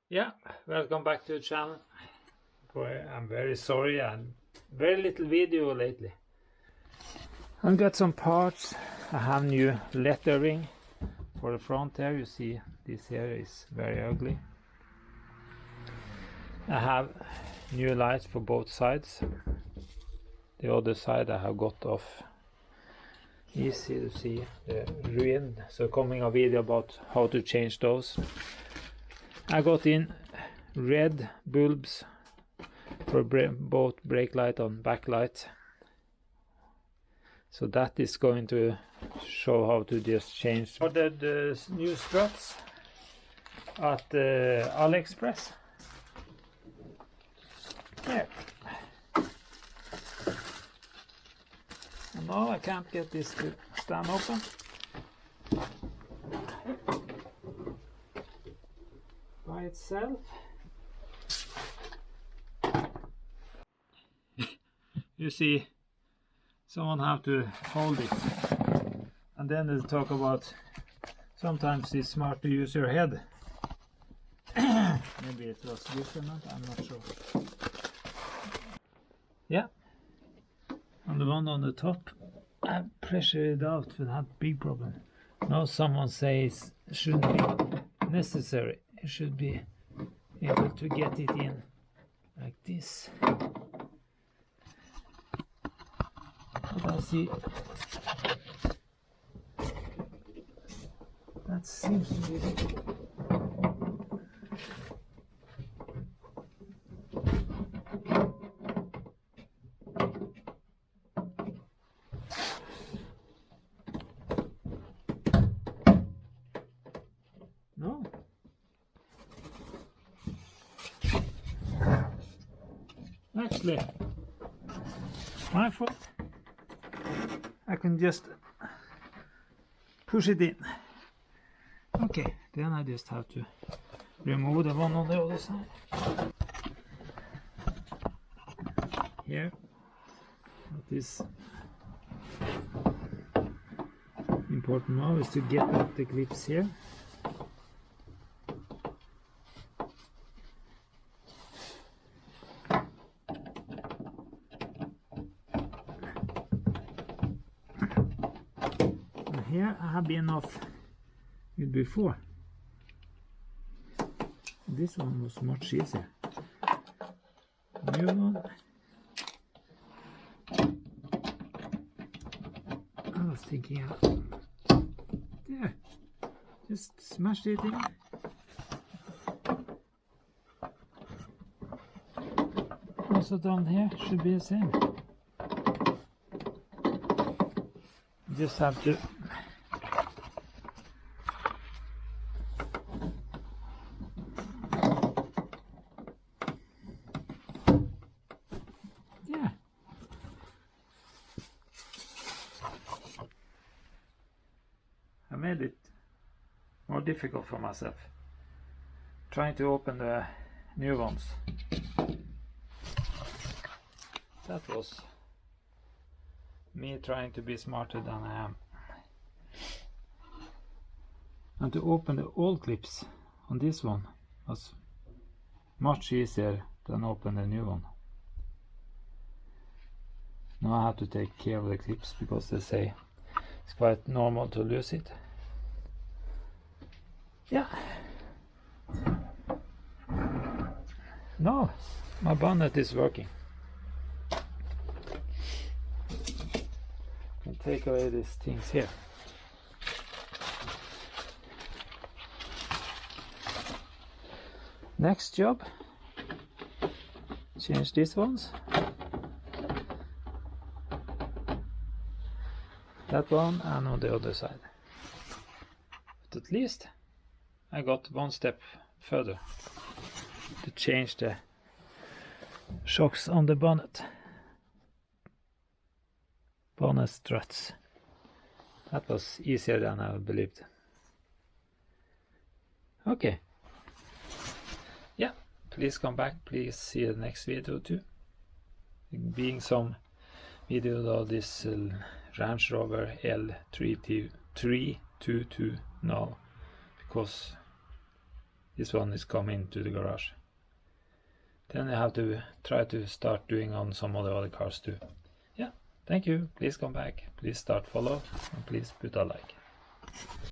Yeah, welcome back to the channel. Boy, I'm very sorry, and very little video lately. I've got some parts. I have new lettering for the front there. You see this here is very ugly. I have new lights for both sides. The other side I have got off. Easy to see the ruin, so coming a video about how to change those. I got in red bulbs for both brake light and backlight, so that is going to show how to just change. Ordered the new struts at Aliexpress. There. And now I can't get this to stand open. By itself. You see, someone have to hold it, and then they'll talk about sometimes it's smart to use your head. Maybe it was different, I'm not sure. Yeah, and the one on the top, I pressured it out without big problem. Now someone says it shouldn't be necessary. You should be able to get it in like this. But I see that seems to be no. Actually, my fault. I can just push it in. Okay, then I just have to remove the one on the other side. Here, what is important now is to get out the clips here. Here I have been off with before. This one was much easier. New one. I was thinking there. Just smash it in. Also down here should be the same. Just have to I made it more difficult for myself trying to open the new ones. That was me trying to be smarter than I am. And to open the old clips on this one was much easier than open the new one. Now I have to take care of the clips because they say it's quite normal to lose it. Yeah. No, my bonnet is working. I'll take away these things here. Next job, change these ones. That one and on the other side. But at least I got one step further to change the shocks on the bonnet. Bonnet struts. That was easier than I believed. Okay. Yeah, please come back. Please see the next video too. Being some video of this Range Rover L322 now, because This one is coming to the garage. Then I have to try to start doing on some of the other cars too. Yeah, thank you. Please come back. Please start follow and please put a like.